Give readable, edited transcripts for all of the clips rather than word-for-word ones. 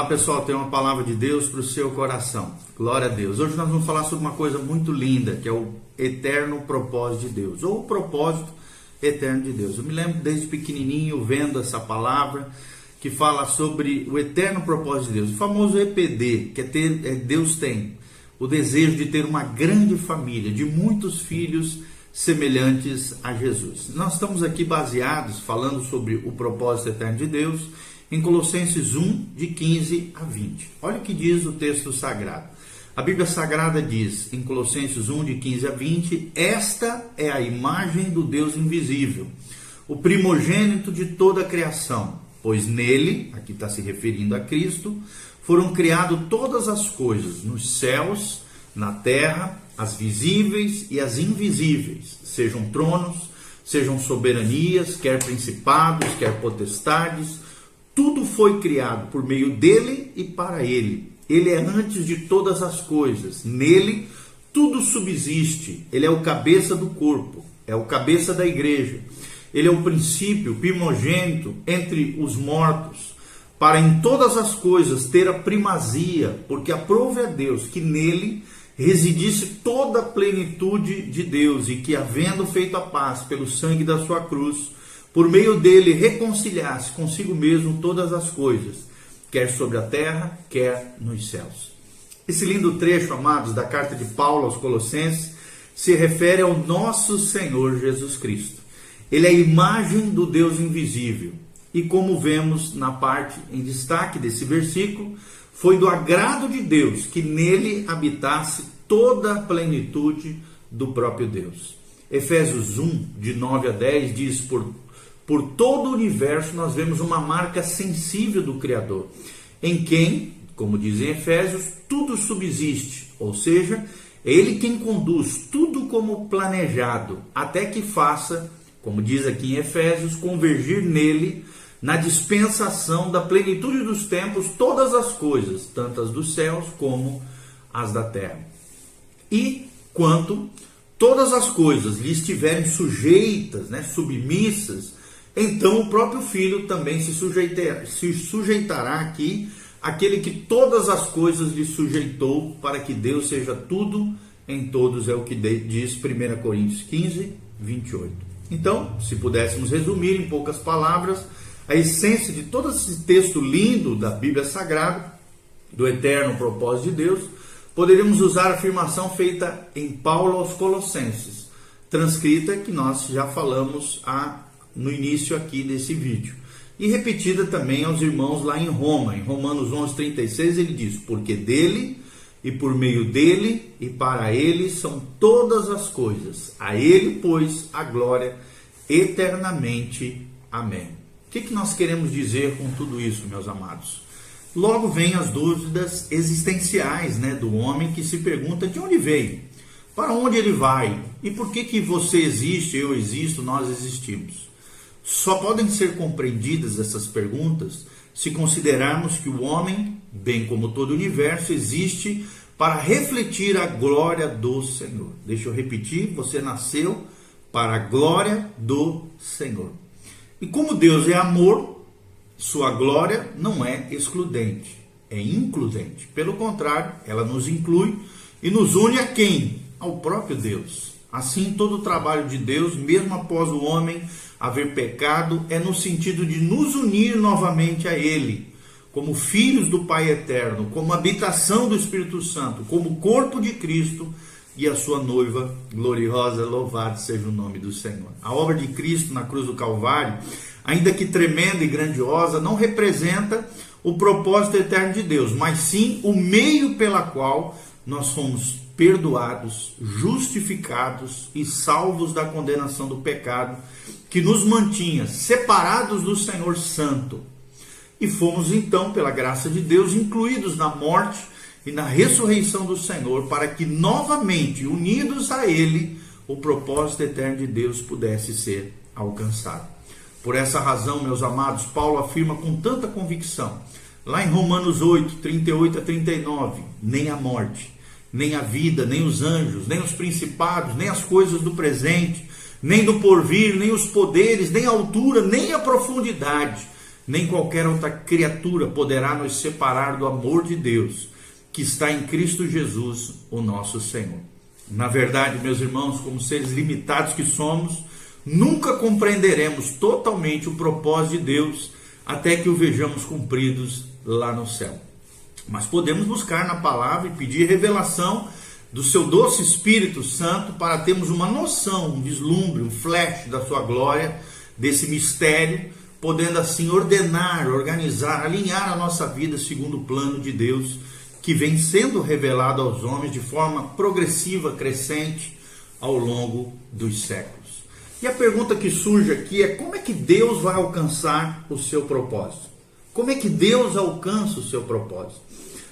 pessoal, tem uma palavra de Deus para o seu coração. Glória a Deus. Hoje nós vamos falar sobre uma coisa muito linda, que é o eterno propósito de Deus, ou o propósito eterno de Deus. Eu me lembro desde pequenininho vendo essa palavra que fala sobre o eterno propósito de Deus, o famoso EPD, que Deus tem o desejo de ter uma grande família, de muitos filhos semelhantes a Jesus. Nós estamos aqui baseados, falando sobre o propósito eterno de Deus, em Colossenses 1, de 15 a 20. Olha o que diz o texto sagrado. A Bíblia Sagrada diz, em Colossenses 1, de 15 a 20, esta é a imagem do Deus invisível, o primogênito de toda a criação, pois nele, aqui está se referindo a Cristo, foram criadas todas as coisas, nos céus, na terra, as visíveis e as invisíveis, sejam tronos, sejam soberanias, quer principados, quer potestades. Tudo foi criado por meio dele e para ele. Ele é antes de todas as coisas. Nele, tudo subsiste. Ele é o cabeça do corpo. É o cabeça da igreja. Ele é o princípio, primogênito entre os mortos. Para em todas as coisas ter a primazia. Porque aprove a Deus que nele residisse toda a plenitude de Deus. E que, havendo feito a paz pelo sangue da sua cruz, por meio dele reconciliasse consigo mesmo todas as coisas, quer sobre a terra, quer nos céus. Esse lindo trecho, amados, da carta de Paulo aos Colossenses, se refere ao nosso Senhor Jesus Cristo. Ele é a imagem do Deus invisível. E como vemos na parte em destaque desse versículo, foi do agrado de Deus que nele habitasse toda a plenitude do próprio Deus. Efésios 1, de 9 a 10, diz, por todo o universo nós vemos uma marca sensível do Criador, em quem, como dizem Efésios, tudo subsiste, ou seja, é Ele quem conduz tudo como planejado, até que faça, como diz aqui em Efésios, convergir nele, na dispensação da plenitude dos tempos, todas as coisas, tanto as dos céus como as da terra. E quanto todas as coisas lhe estiverem sujeitas, submissas, então o próprio Filho também se sujeitará aqui, aquele que todas as coisas lhe sujeitou, para que Deus seja tudo em todos, é o que diz 1 Coríntios 15, 28. Então, se pudéssemos resumir em poucas palavras, a essência de todo esse texto lindo da Bíblia Sagrada, do eterno propósito de Deus, poderíamos usar a afirmação feita em Paulo aos Colossenses, transcrita que nós já falamos no início aqui desse vídeo, e repetida também aos irmãos lá em Roma, em Romanos 11:36, ele diz, porque dele, e por meio dele, e para ele são todas as coisas, a ele, pois, a glória eternamente. Amém. O que nós queremos dizer com tudo isso, meus amados? Logo vem as dúvidas existenciais do homem, que se pergunta de onde veio, para onde ele vai, e por que você existe, eu existo, nós existimos. Só podem ser compreendidas essas perguntas se considerarmos que o homem, bem como todo o universo, existe para refletir a glória do Senhor. Deixa eu repetir, você nasceu para a glória do Senhor. E como Deus é amor, sua glória não é excludente, é includente. Pelo contrário, ela nos inclui e nos une a quem? Ao próprio Deus. Assim, todo o trabalho de Deus, mesmo após o homem haver pecado, é no sentido de nos unir novamente a Ele, como filhos do Pai Eterno, como habitação do Espírito Santo, como corpo de Cristo e a sua noiva gloriosa. Louvado seja o nome do Senhor. A obra de Cristo na cruz do Calvário, ainda que tremenda e grandiosa, não representa o propósito eterno de Deus, mas sim o meio pela qual nós fomos perdoados, justificados e salvos da condenação do pecado, que nos mantinha separados do Senhor Santo. E fomos então, pela graça de Deus, incluídos na morte e na ressurreição do Senhor, para que novamente, unidos a Ele, o propósito eterno de Deus pudesse ser alcançado. Por essa razão, meus amados, Paulo afirma com tanta convicção, lá em Romanos 8, 38 a 39, nem a morte, nem a vida, nem os anjos, nem os principados, nem as coisas do presente, nem do porvir, nem os poderes, nem a altura, nem a profundidade, nem qualquer outra criatura poderá nos separar do amor de Deus, que está em Cristo Jesus, o nosso Senhor. Na verdade, meus irmãos, como seres limitados que somos, nunca compreenderemos totalmente o propósito de Deus até que o vejamos cumpridos lá no céu. Mas podemos buscar na palavra e pedir revelação do seu doce Espírito Santo para termos uma noção, um vislumbre, um flash da sua glória, desse mistério, podendo assim ordenar, organizar, alinhar a nossa vida segundo o plano de Deus, que vem sendo revelado aos homens de forma progressiva, crescente, ao longo dos séculos. E a pergunta que surge aqui é: como é que Deus vai alcançar o seu propósito? Como é que Deus alcança o seu propósito?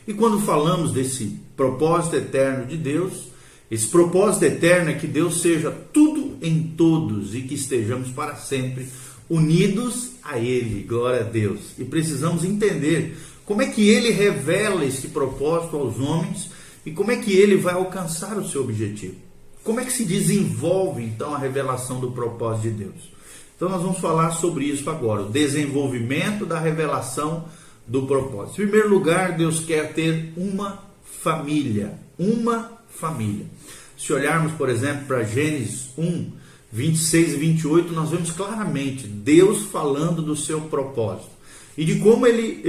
E quando falamos desse propósito eterno de Deus, esse propósito eterno é que Deus seja tudo em todos e que estejamos para sempre unidos a Ele, glória a Deus. E precisamos entender como é que Ele revela esse propósito aos homens e como é que Ele vai alcançar o seu objetivo. Como é que se desenvolve então a revelação do propósito de Deus? Então nós vamos falar sobre isso agora, o desenvolvimento da revelação do propósito. Em primeiro lugar, Deus quer ter uma família, uma família. Se olharmos, por exemplo, para Gênesis 1, 26 e 28, nós vemos claramente Deus falando do seu propósito e de como ele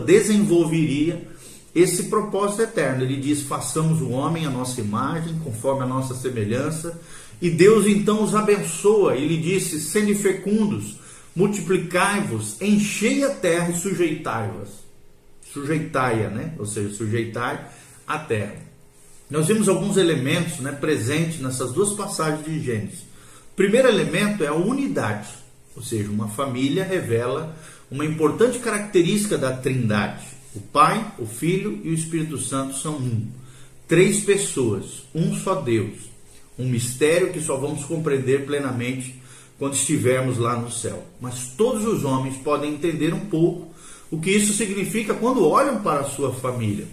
desenvolveria esse propósito eterno. Ele diz: façamos o homem à nossa imagem, conforme a nossa semelhança. E Deus então os abençoa. Ele disse: sede fecundos, multiplicai-vos, enchei a terra e sujeitai-vos. Sujeitai-a, né? Ou seja, sujeitai a terra. Nós vimos alguns elementos, né, presentes nessas duas passagens de Gênesis. O primeiro elemento é a unidade, ou seja, uma família revela uma importante característica da Trindade. O Pai, o Filho e o Espírito Santo são um. 3 pessoas, um só Deus. Um mistério que só vamos compreender plenamente quando estivermos lá no céu. Mas todos os homens podem entender um pouco o que isso significa quando olham para a sua família.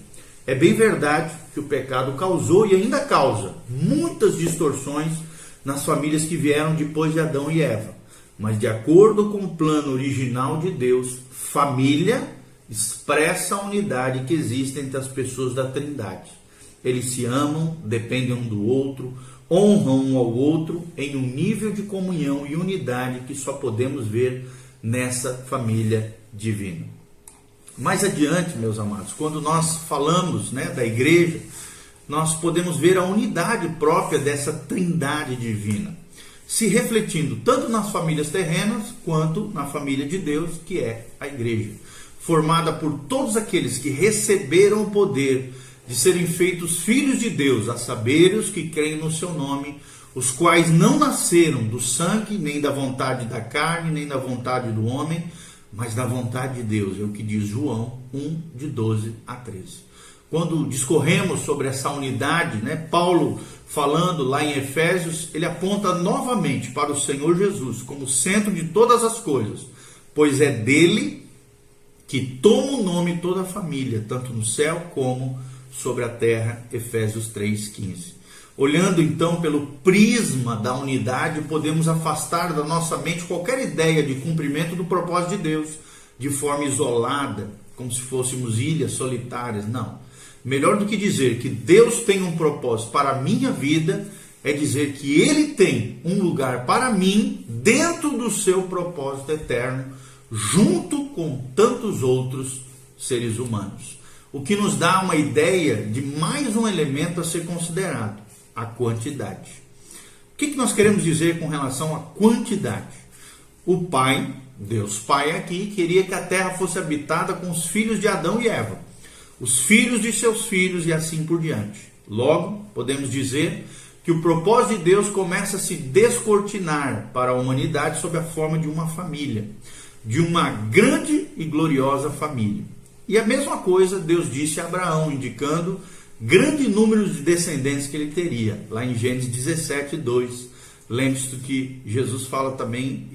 É bem verdade que o pecado causou e ainda causa muitas distorções nas famílias que vieram depois de Adão e Eva. Mas de acordo com o plano original de Deus, família expressa a unidade que existe entre as pessoas da Trindade. Eles se amam, dependem um do outro, honram um ao outro em um nível de comunhão e unidade que só podemos ver nessa família divina. Mais adiante, meus amados, quando nós falamos, né, da igreja, nós podemos ver a unidade própria dessa Trindade divina, se refletindo tanto nas famílias terrenas quanto na família de Deus, que é a igreja, formada por todos aqueles que receberam o poder de serem feitos filhos de Deus, a saber, os que creem no seu nome, os quais não nasceram do sangue, nem da vontade da carne, nem da vontade do homem, mas da vontade de Deus. É o que diz João 1, de 12 a 13. Quando discorremos sobre essa unidade, né, Paulo, falando lá em Efésios, ele aponta novamente para o Senhor Jesus como centro de todas as coisas, pois é dele que toma o nome toda a família, tanto no céu como sobre a terra. Efésios 3,15. Olhando então pelo prisma da unidade, podemos afastar da nossa mente qualquer ideia de cumprimento do propósito de Deus de forma isolada, como se fôssemos ilhas solitárias. Não. Melhor do que dizer que Deus tem um propósito para a minha vida, é dizer que Ele tem um lugar para mim dentro do seu propósito eterno, junto com tantos outros seres humanos. O que nos dá uma ideia de mais um elemento a ser considerado: a quantidade. O que nós queremos dizer com relação à quantidade? O Pai, Deus Pai aqui, queria que a terra fosse habitada com os filhos de Adão e Eva, os filhos de seus filhos e assim por diante. Logo, podemos dizer que o propósito de Deus começa a se descortinar para a humanidade sob a forma de uma família, de uma grande e gloriosa família. E a mesma coisa Deus disse a Abraão, indicando grande número de descendentes que ele teria, lá em Gênesis 17, 2. Lembre-se que Jesus fala também,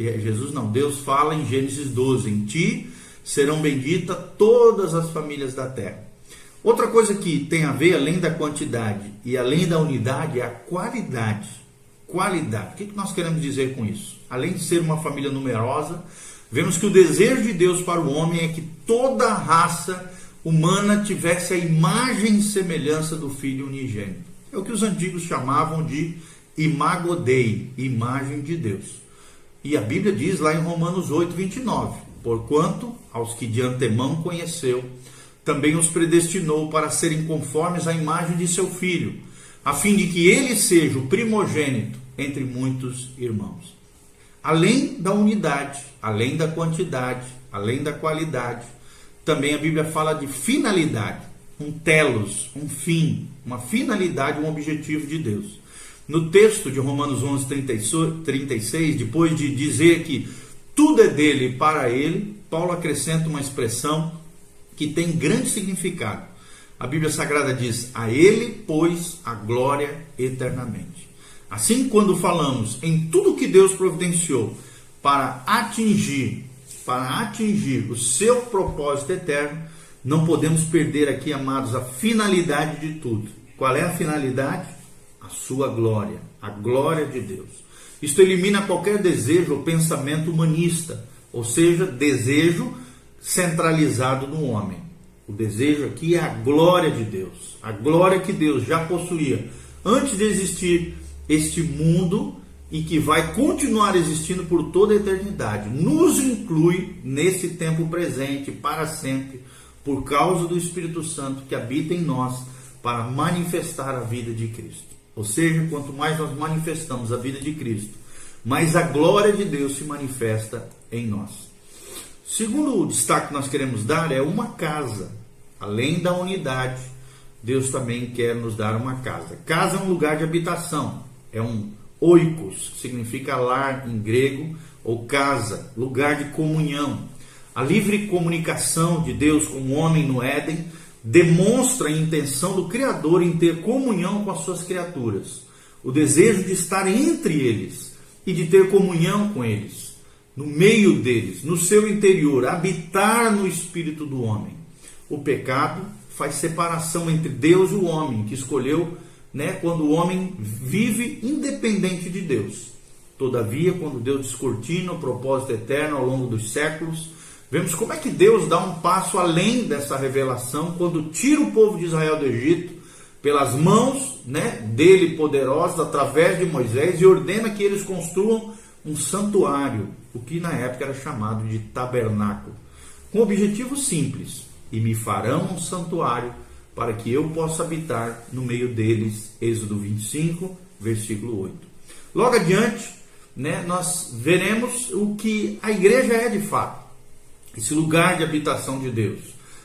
Deus fala em Gênesis 12, em ti serão benditas todas as famílias da terra. Outra coisa que tem a ver, além da quantidade e além da unidade, é a qualidade. qualidade. O que nós queremos dizer com isso? Além de ser uma família numerosa, vemos que o desejo de Deus para o homem é que toda a raça humana tivesse a imagem e semelhança do Filho unigênito. É o que os antigos chamavam de imago Dei, imagem de Deus. E a Bíblia diz lá em Romanos 8:29, porquanto aos que de antemão conheceu, também os predestinou para serem conformes à imagem de seu Filho, a fim de que ele seja o primogênito entre muitos irmãos. Além da unidade, além da quantidade, além da qualidade, também a Bíblia fala de finalidade, um telos, um fim, uma finalidade, um objetivo de Deus. No texto de Romanos 11:36, depois de dizer que tudo é dele e para ele, Paulo acrescenta uma expressão que tem grande significado. A Bíblia Sagrada diz: a ele, pois, a glória eternamente. Assim, quando falamos em tudo que Deus providenciou para atingir o seu propósito eterno, não podemos perder aqui, amados, a finalidade de tudo. Qual é a finalidade? A sua glória, a glória de Deus. Isto elimina qualquer desejo ou pensamento humanista, ou seja, desejo centralizado no homem. O desejo aqui é a glória de Deus, a glória que Deus já possuía antes de existir este mundo e que vai continuar existindo por toda a eternidade. Nos inclui nesse tempo presente, para sempre, por causa do Espírito Santo que habita em nós para manifestar a vida de Cristo. Ou seja, quanto mais nós manifestamos a vida de Cristo, mais a glória de Deus se manifesta em nós. Segundo destaque que nós queremos dar é uma casa. Além da unidade, Deus também quer nos dar uma casa. Casa é um lugar de habitação, é um oikos, que significa lar em grego, ou casa, lugar de comunhão. A livre comunicação de Deus com o homem no Éden demonstra a intenção do Criador em ter comunhão com as suas criaturas, o desejo de estar entre eles e de ter comunhão com eles, no meio deles, no seu interior, habitar no espírito do homem. O pecado faz separação entre Deus e o homem, que escolheu, quando o homem vive independente de Deus. Todavia, quando Deus descortina o propósito eterno ao longo dos séculos, vemos como é que Deus dá um passo além dessa revelação, quando tira o povo de Israel do Egito, pelas mãos dele poderosos, através de Moisés, e ordena que eles construam um santuário, o que na época era chamado de tabernáculo, com objetivo simples: e me farão um santuário para que eu possa habitar no meio deles. Êxodo 25, versículo 8. Logo adiante, nós veremos o que a igreja é de fato, esse lugar de habitação de Deus.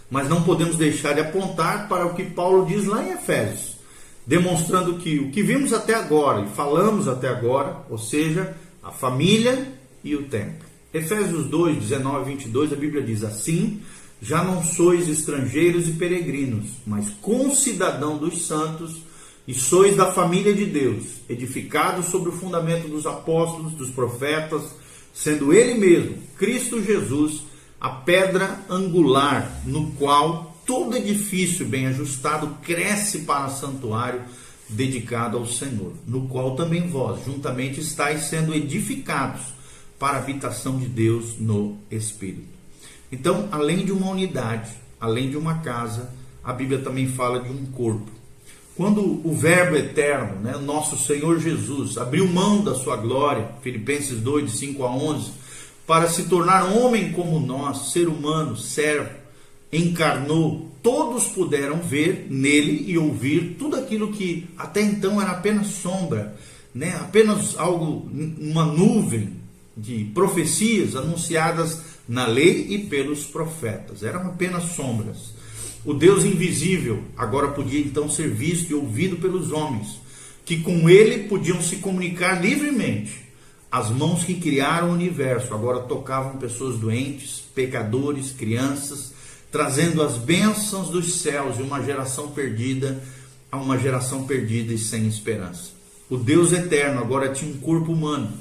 Mas não podemos deixar de apontar para o que Paulo diz lá em Efésios, demonstrando que o que vimos até agora e falamos até agora, ou seja, a família e o templo. Efésios 2, 19 e 22, a Bíblia diz assim: já não sois estrangeiros e peregrinos, mas concidadão dos santos, e sois da família de Deus, edificados sobre o fundamento dos apóstolos, dos profetas, sendo Ele mesmo, Cristo Jesus, a pedra angular, no qual todo edifício bem ajustado cresce para santuário dedicado ao Senhor, no qual também vós juntamente estáis sendo edificados para a habitação de Deus no Espírito. Então, além de uma unidade, além de uma casa, a Bíblia também fala de um corpo. Quando o Verbo eterno, nosso Senhor Jesus, abriu mão da sua glória, Filipenses 2, de 5 a 11, para se tornar homem como nós, ser humano, servo, encarnou, todos puderam ver nele e ouvir tudo aquilo que até então era apenas sombra, apenas algo, uma nuvem de profecias anunciadas na lei e pelos profetas. Eram apenas sombras. O Deus invisível agora podia então ser visto e ouvido pelos homens, que com ele podiam se comunicar livremente. As mãos que criaram o universo agora tocavam pessoas doentes, pecadores, crianças, trazendo as bênçãos dos céus de uma geração perdida a uma geração perdida e sem esperança. O Deus eterno agora tinha um corpo humano,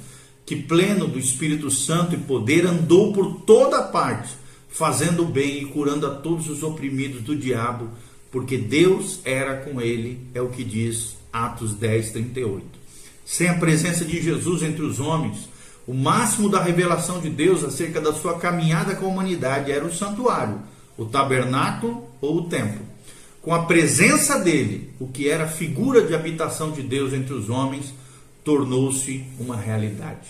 que pleno do Espírito Santo e poder andou por toda parte, fazendo o bem e curando a todos os oprimidos do diabo, porque Deus era com ele, é o que diz Atos 10, 38. Sem a presença de Jesus entre os homens, o máximo da revelação de Deus acerca da sua caminhada com a humanidade era o santuário, o tabernáculo ou o templo. Com a presença dele, o que era figura de habitação de Deus entre os homens, tornou-se uma realidade.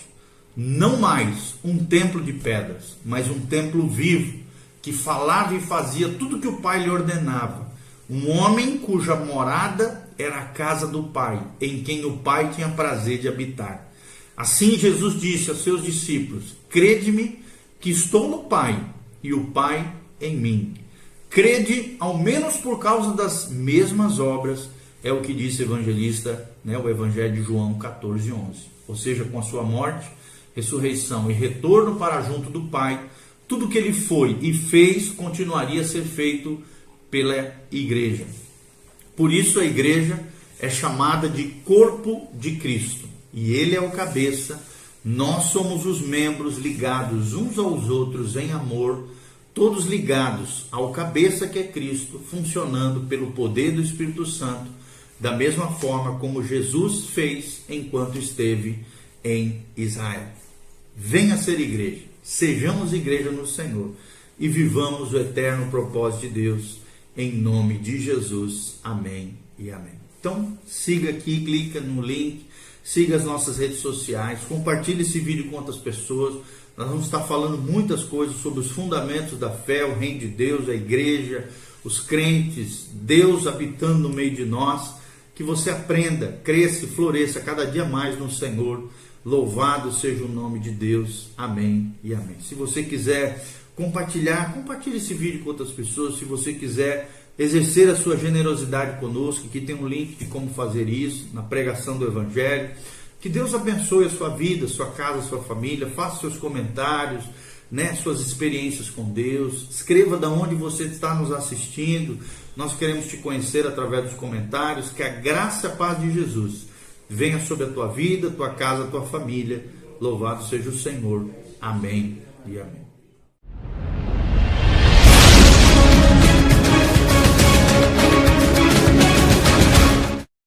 Não mais um templo de pedras, mas um templo vivo, que falava e fazia tudo que o Pai lhe ordenava. Um homem cuja morada era a casa do Pai, em quem o Pai tinha prazer de habitar. Assim Jesus disse aos seus discípulos: crede-me que estou no Pai e o Pai em mim. Crede ao menos por causa das mesmas obras, é o que disse o evangelista, o Evangelho de João 14:11. Ou seja, com a sua morte, ressurreição e retorno para junto do Pai, tudo que ele foi e fez continuaria a ser feito pela igreja. Por isso a igreja é chamada de corpo de Cristo, e ele é o cabeça. Nós somos os membros ligados uns aos outros em amor, todos ligados ao cabeça que é Cristo, funcionando pelo poder do Espírito Santo, da mesma forma como Jesus fez enquanto esteve em Israel. Venha ser igreja, sejamos igreja no Senhor e vivamos o eterno propósito de Deus, em nome de Jesus. Amém e amém. Então, siga aqui, clica no link, siga as nossas redes sociais, compartilhe esse vídeo com outras pessoas. Nós vamos estar falando muitas coisas sobre os fundamentos da fé, o reino de Deus, a igreja, os crentes, Deus habitando no meio de nós. Que você aprenda, cresça e floresça cada dia mais no Senhor. Louvado seja o nome de Deus. Amém e amém. Se você quiser compartilhar, compartilhe esse vídeo com outras pessoas. Se você quiser exercer a sua generosidade conosco, aqui tem um link de como fazer isso, na pregação do Evangelho. Que Deus abençoe a sua vida, sua casa, sua família. Faça seus comentários, suas experiências com Deus. Escreva de onde você está nos assistindo. Nós queremos te conhecer através dos comentários. Que a graça e a paz de Jesus venha sobre a tua vida, tua casa, tua família. Louvado seja o Senhor. Amém e amém.